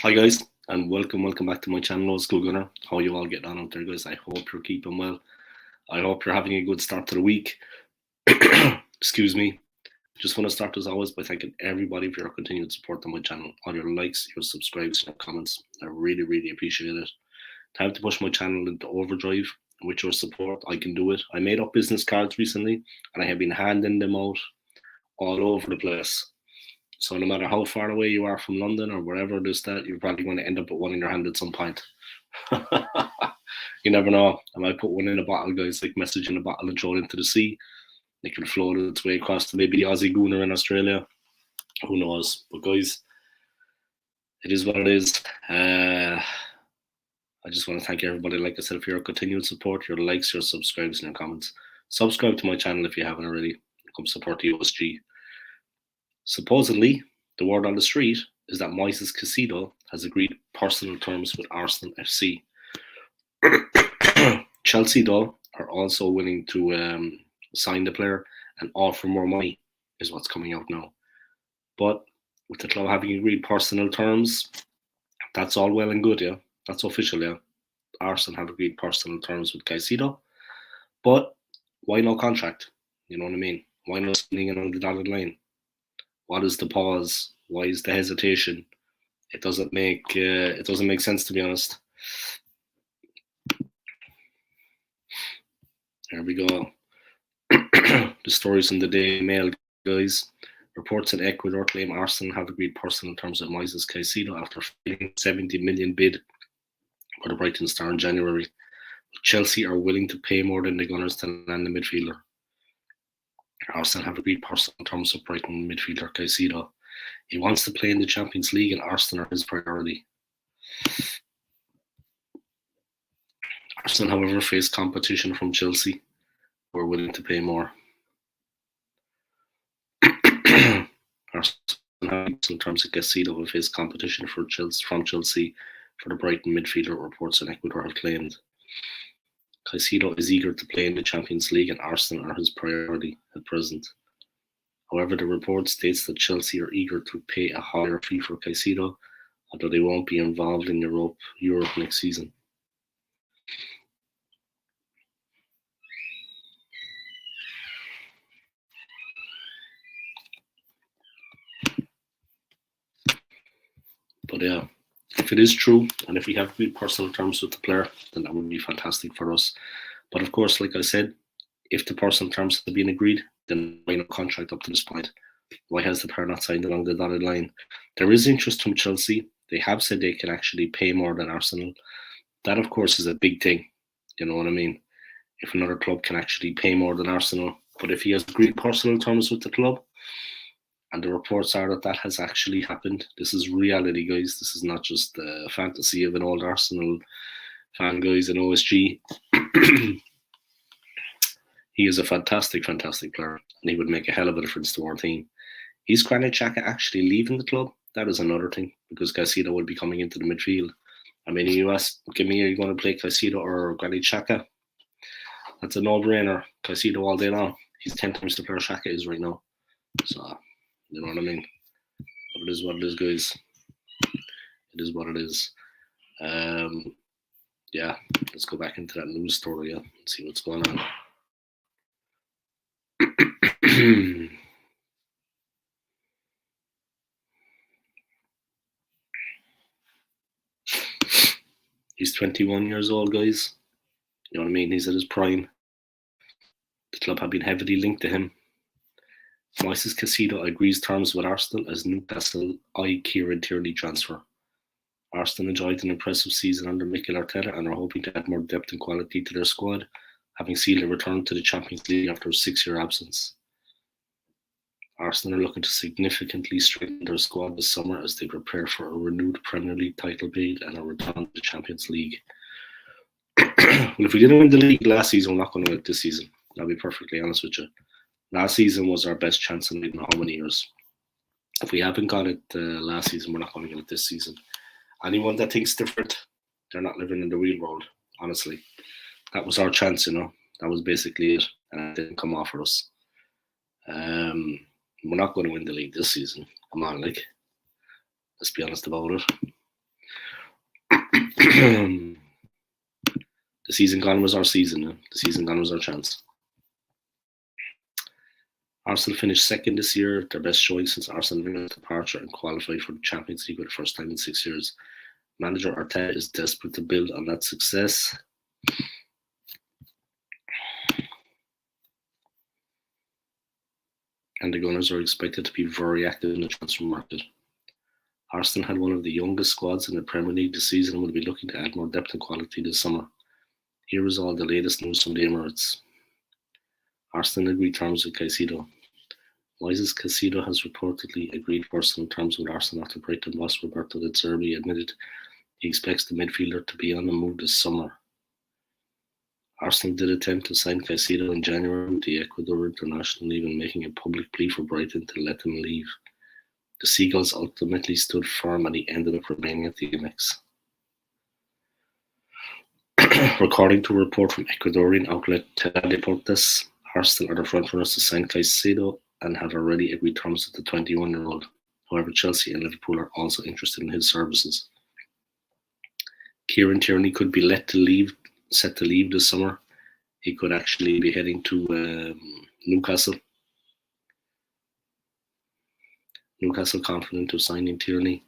Hi guys, and welcome back to my channel, Skool Gunner. How you all getting on out there, guys? I hope you're keeping well. I hope you're having a good start to the week. Excuse me. Just want to start as always by thanking everybody for your continued support on my channel, all your likes, your subscribes, and your comments. I really appreciate it. Time to push my channel into overdrive. With your support, I can do it. I made up business cards recently, and I have been handing them out all over the place. So no matter how far away you are from London or wherever it is that, you're probably going to end up with one in your hand at some point. You never know. I might put one in a bottle, guys, like message in a bottle and throw it into the sea. It can float its way across to maybe the Aussie Gooner in Australia. Who knows? But guys, it is what it is. I just want to thank everybody, like I said, for your continued support, your likes, your subscribes, and your comments. Subscribe to my channel if you haven't already. Come support the OSG. Supposedly, the word on the street is that Moises Caicedo has agreed personal terms with Arsenal FC. Chelsea, though, are also willing to sign the player and offer more money, is what's coming out now. But with the club having agreed personal terms, that's all well and good, yeah. That's official, yeah. Arsenal have agreed personal terms with Caicedo. But why no contract? You know what I mean? Why not signing it on the dotted line? What is the pause? Why is the hesitation? It doesn't make sense, to be honest. Here we go. The stories from the Daily Mail, guys. Reports in Ecuador claim Arsenal have agreed personal terms with Moises Caicedo after failing 70 million bid for the Brighton star in January. Chelsea are willing to pay more than the Gunners to land the midfielder. Arsenal have agreed personal terms with Brighton midfielder Caicedo. He wants to play in the Champions League, and Arsenal are his priority. Arsenal, however, face competition from Chelsea, who are willing to pay more. Arsenal have in terms of Caicedo will face competition from Chelsea for the Brighton midfielder, reports in Ecuador have claimed. Caicedo is eager to play in the Champions League, and Arsenal are his priority at present. However, the report states that Chelsea are eager to pay a higher fee for Caicedo, although they won't be involved in Europe next season. But yeah, if it is true, and if we have good personal terms with the player, then that would be fantastic for us. But of course, like I said, if the personal terms have been agreed, then why no contract up to this point? Why has the player not signed along the dotted line? There is interest from Chelsea. They have said they can actually pay more than Arsenal. That, of course, is a big thing. You know what I mean? If another club can actually pay more than Arsenal. But if he has agreed personal terms with the club, and the reports are that that has actually happened, this is reality, guys. This is not just a fantasy of an old Arsenal fan, guys, and OSG. He is a fantastic player, and he would make a hell of a difference to our team. Is Granit Xhaka actually leaving the club? That is another thing, because Caicedo will be coming into the midfield. I mean, you ask me, are you going to play Caicedo or Granit Xhaka? That's a no-brainer. Caicedo all day long. He's 10 times the player Xhaka is right now. So, you know what I mean? But it is what it is, guys. It is what it is. Yeah, let's go back into that news story and see what's going on. He's 21 years old, guys. You know what I mean? He's at his prime. The club have been heavily linked to him. Moises Caicedo agrees terms with Arsenal as Newcastle eye Kieran Tierney transfer. Arsenal enjoyed an impressive season under Mikel Arteta and are hoping to add more depth and quality to their squad, having sealed a return to the Champions League after a 6-year absence. Arsenal are looking to significantly strengthen their squad this summer as they prepare for a renewed Premier League title bid and a return to the Champions League. Well, if we didn't win the league last season, we're not going to win it this season. I'll be perfectly honest with you. Last season was our best chance in I don't know how many years. If we haven't got it last season, we're not going to get it this season. Anyone that thinks different, they're not living in the real world, honestly. That was our chance, you know. That was basically it, and it didn't come off for us. We're not going to win the league this season. Come on, like, let's be honest about it. The season gone was our season. The season gone was our chance. Arsenal finished second this year, their best showing since Arsene Wenger's departure, and qualified for the Champions League for the first time in 6 years. Manager Arteta is desperate to build on that success. And the Gunners are expected to be very active in the transfer market. Arsenal had one of the youngest squads in the Premier League this season and will be looking to add more depth and quality this summer. Here is all the latest news from the Emirates. Arsenal agreed terms with Caicedo. Moises Caicedo has reportedly agreed personal terms with Arsenal after Brighton boss Roberto De Zerbi admitted he expects the midfielder to be on the move this summer. Arsenal did attempt to sign Caicedo in January with the Ecuador international, even making a public plea for Brighton to let him leave. The Seagulls ultimately stood firm and he ended up remaining at the MX. According to a report from Ecuadorian outlet Teledeportes, Arsenal are the frontrunners to sign Caicedo and have already agreed terms with the 21-year-old. However, Chelsea and Liverpool are also interested in his services. Kieran Tierney could be set to leave this summer. He could actually be heading to Newcastle. Newcastle confident of signing Tierney.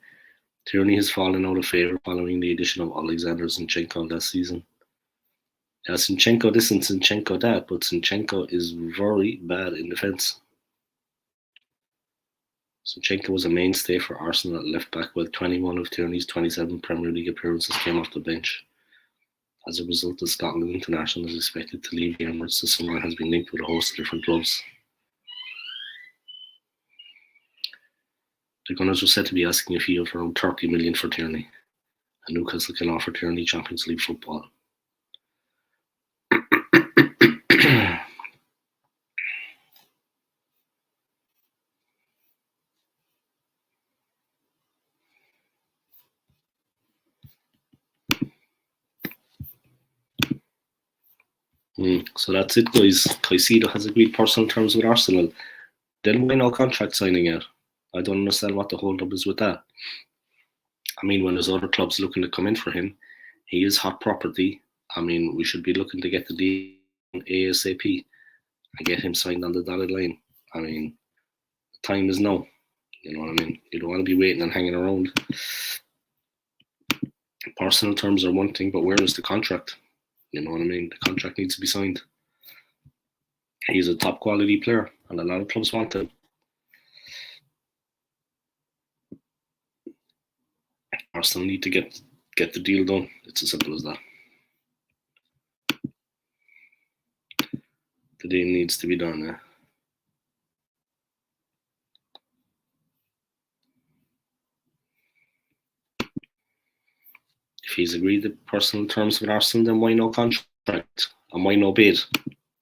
Tierney has fallen out of favour following the addition of Alexander Zinchenko last season. Yeah, Zinchenko this and Zinchenko that, but Zinchenko is very bad in defence. Zinchenko was a mainstay for Arsenal at left back, while 21 of Tierney's 27 Premier League appearances came off the bench. As a result, the Scotland international is expected to leave the Emirates this summer and has been linked with a host of different clubs. The Gunners are said to be asking a fee of around 30 million for Tierney, and Newcastle can offer Tierney Champions League football. So that's it, guys. Caicedo has agreed personal terms with Arsenal. Then why no contract signing yet? I don't understand what the hold-up is with that. I mean, when there's other clubs looking to come in for him, he is hot property. I mean, we should be looking to get the deal ASAP and get him signed on the dotted line. I mean, time is now. You know what I mean? You don't want to be waiting and hanging around. Personal terms are one thing, but where is the contract? You know what I mean? The contract needs to be signed. He's a top quality player, and a lot of clubs want him. Arsenal need to get the deal done. It's as simple as that. The deal needs to be done. Yeah. If he's agreed to personal terms with Arsenal, then why no contract? And why no bid?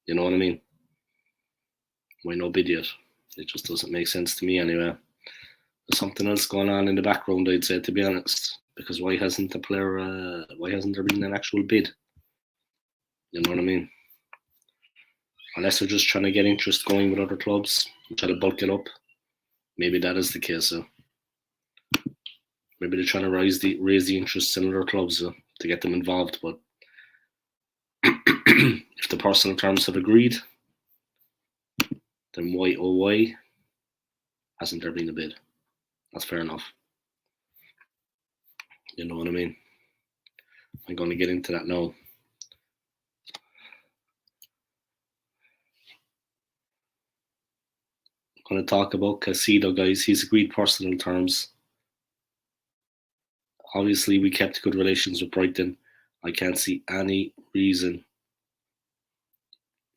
You know what I mean? Why no bid yet? It just doesn't make sense to me anyway. There's something else going on in the background, I'd say, to be honest. Because why hasn't there been an actual bid? You know what I mean? Unless they're just trying to get interest going with other clubs, try to bulk it up. Maybe that is the case. So maybe they're trying to raise the interest in other clubs to get them involved. But if the personal terms have agreed, then why hasn't there been a bid? That's fair enough. You know what I mean? I'm going to get into that now. I'm going to talk about Caicedo, guys. He's agreed personal terms. Obviously, we kept good relations with Brighton. I can't see any reason.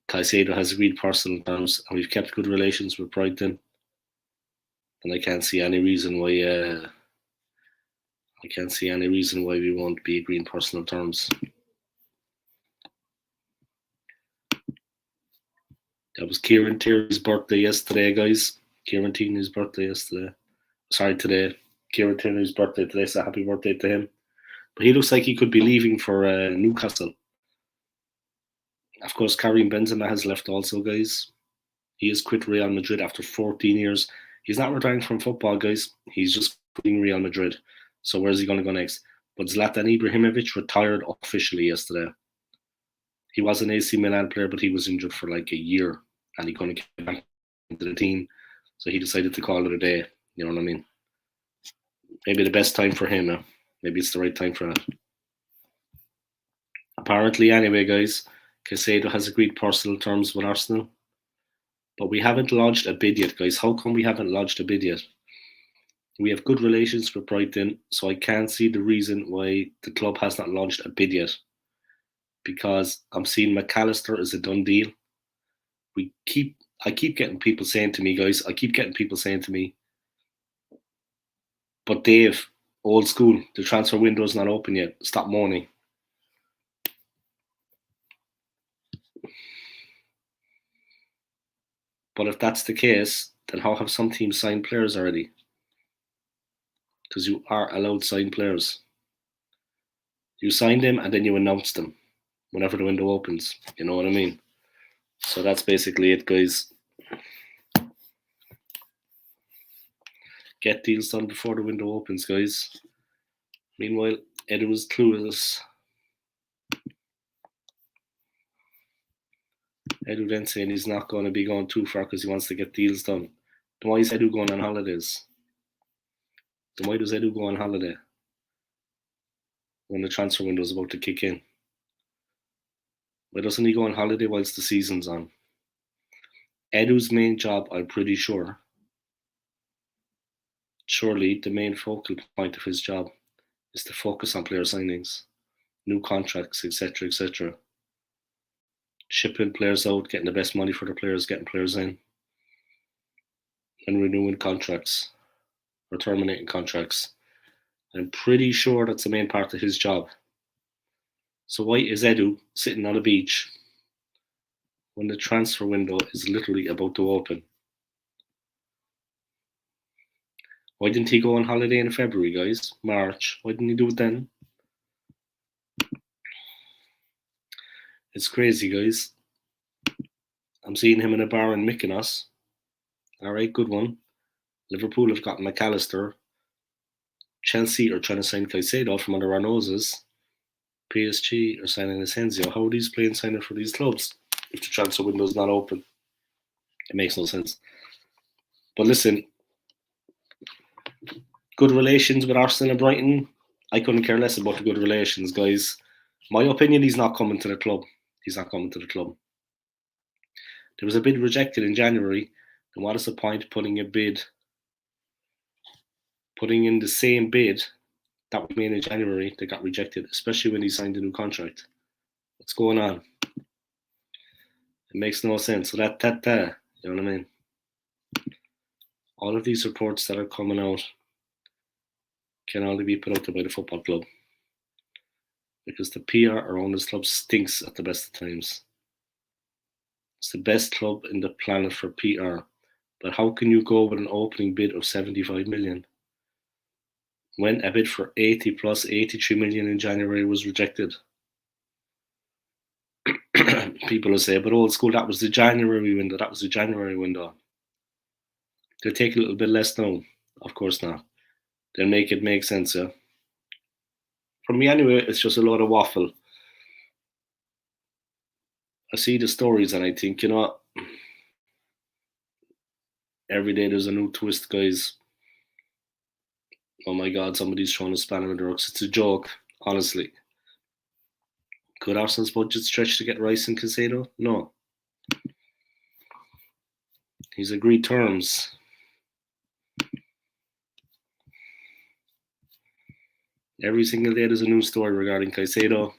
Caicedo has agreed personal terms, and we've kept good relations with Brighton. And I can't see any reason why. We won't be agreeing personal terms. That was Kieran Tierney's birthday yesterday, guys. Kieran Tierney's birthday yesterday. Sorry, today. Kieran Tierney's birthday today, so happy birthday to him. But he looks like he could be leaving for Newcastle. Of course, Karim Benzema has left also, guys. He has quit Real Madrid after 14 years. He's not retiring from football, guys. He's just quitting Real Madrid. So where's he going to go next? But Zlatan Ibrahimovic retired officially yesterday. He was an AC Milan player, but he was injured for like a year, and he couldn't get back into the team, so he decided to call it a day. You know what I mean? Maybe the best time for him. Maybe it's the right time for it. Apparently, anyway, guys, Caicedo has agreed personal terms with Arsenal, but we haven't lodged a bid yet, guys. How come we haven't lodged a bid yet? We have good relations with Brighton, so I can't see the reason why the club has not launched a bid yet. Because I'm seeing McAllister is a done deal. I keep getting people saying to me, guys, but Dave, old school, the transfer window is not open yet. Stop moaning. But if that's the case, then how have some teams signed players already? Because you are allowed to sign players. You sign them and then you announce them whenever the window opens. You know what I mean? So that's basically it, guys. Get deals done before the window opens, guys. Meanwhile, Edu is clueless. Edu then saying he's not going to be going too far because he wants to get deals done. Then why is Edu going on holidays? Then why does Edu go on holiday when the transfer window is about to kick in? Why doesn't he go on holiday whilst the season's on? Edu's main job, I'm pretty sure, surely the main focal point of his job is to focus on player signings, new contracts, etc., etc. Shipping players out, getting the best money for the players, getting players in, and renewing contracts or terminating contracts. I'm pretty sure that's the main part of his job. So why is Edu sitting on a beach when the transfer window is literally about to open? Why didn't he go on holiday in February, guys? March. Why didn't he do it then? It's crazy, guys. I'm seeing him in a bar in Mykonos. Alright, good one. Liverpool have got McAllister. Chelsea are trying to sign Caicedo from under our noses. PSG are signing Asensio. How are these players signing for these clubs if the transfer window is not open? It makes no sense. But listen, good relations with Arsenal and Brighton. I couldn't care less about the good relations, guys. My opinion, he's not coming to the club. He's not coming to the club. There was a bid rejected in January. And what is the point putting in the same bid that we made in January that got rejected, especially when he signed a new contract? What's going on? It makes no sense. So you know what I mean? All of these reports that are coming out can only be put out there by the football club. Because the PR around this club stinks at the best of times. It's the best club in the planet for PR. But how can you go with an opening bid of 75 million when a bid for 80 plus 83 million in January was rejected? People will say, but old school, that was the January window. They'll take a little bit less now. Of course not. They'll make it make sense, yeah. For me anyway, it's just a lot of waffle. I see the stories and I think, you know, every day there's a new twist, guys. Oh my God, somebody's throwing a spanner in the works. It's a joke, honestly. Could Arsenal's budget stretch to get Rice and Caicedo? No. He's agreed terms. Every single day there's a new story regarding Caicedo.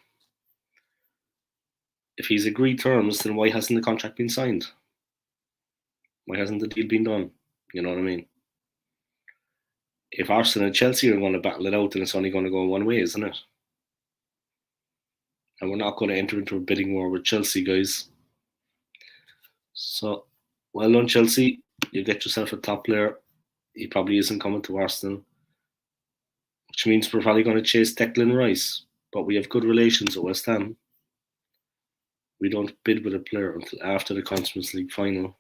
If he's agreed terms, then why hasn't the contract been signed? Why hasn't the deal been done? You know what I mean? If Arsenal and Chelsea are going to battle it out, then it's only going to go one way, isn't it? And we're not going to enter into a bidding war with Chelsea, guys. So, well done, Chelsea. You get yourself a top player. He probably isn't coming to Arsenal, which means we're probably going to chase Declan Rice. But we have good relations with West Ham. We don't bid with a player until after the Conference League final.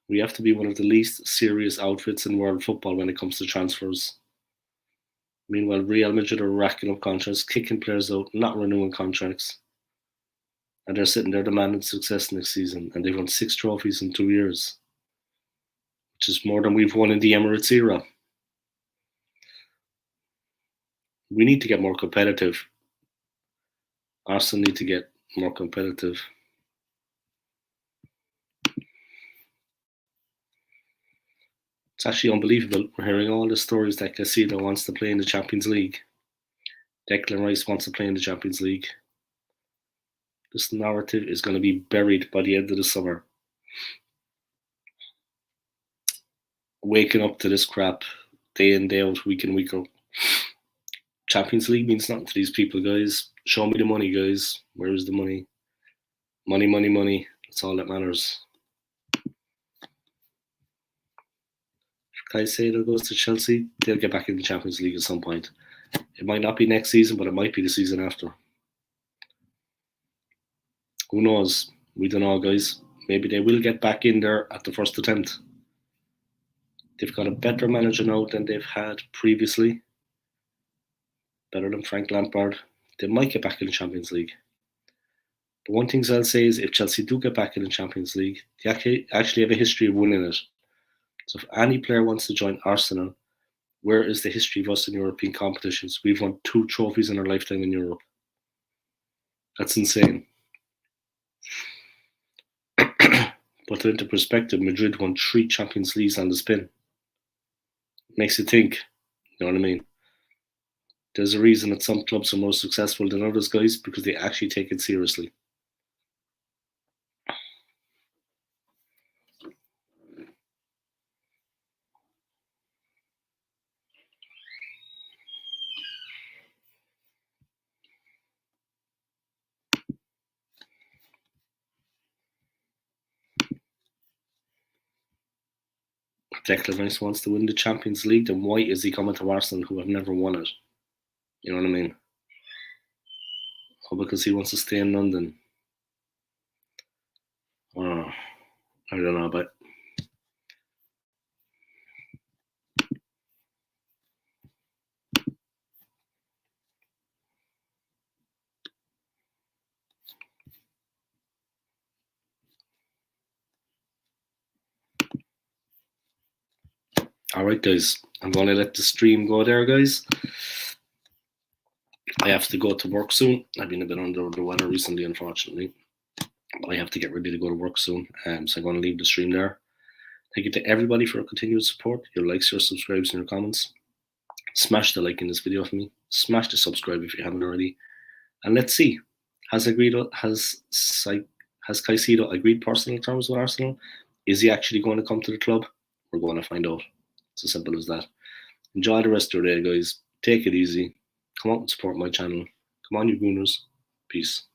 We have to be one of the least serious outfits in world football when it comes to transfers. Meanwhile, Real Madrid are racking up contracts, kicking players out, not renewing contracts. And they're sitting there demanding success next season. And they've won 6 trophies in 2 years, which is more than we've won in the Emirates era. We need to get more competitive. Arsenal need to get more competitive. It's actually unbelievable. We're hearing all the stories that Caicedo wants to play in the Champions League. Declan Rice wants to play in the Champions League. This narrative is going to be buried by the end of the summer. Waking up to this crap day in, day out, week in, week out. Champions League means nothing to these people, guys. Show me the money, guys. Where is the money? Money, money, money. That's all that matters. If Caicedo goes to Chelsea, they'll get back in the Champions League at some point. It might not be next season, but it might be the season after. Who knows? We don't know, guys. Maybe they will get back in there at the first attempt. They've got a better manager now than they've had previously. Better than Frank Lampard. They might get back in the Champions League. But one thing I'll say is if Chelsea do get back in the Champions League, they actually have a history of winning it. So if any player wants to join Arsenal, where is the history of us in European competitions? We've won 2 trophies in our lifetime in Europe. That's insane. Put it into perspective, Madrid won 3 Champions Leagues on the spin. Makes you think, you know what I mean? There's a reason that some clubs are more successful than others, guys, because they actually take it seriously. Declan Rice wants to win the Champions League, then why is he coming to Arsenal who have never won it? You know what I mean? Or because he wants to stay in London? Or I don't know, but alright, guys. I'm going to let the stream go there, guys. I have to go to work soon. I've been a bit under the weather recently, unfortunately. But I have to get ready to go to work soon. So I'm going to leave the stream there. Thank you to everybody for your continued support, your likes, your subscribes, and your comments. Smash the like in this video for me. Smash the subscribe if you haven't already. And let's see. Has Caicedo agreed personal terms with Arsenal? Is he actually going to come to the club? We're going to find out. It's as simple as that. Enjoy the rest of your day, guys. Take it easy. Come out and support my channel. Come on, you gooners. Peace.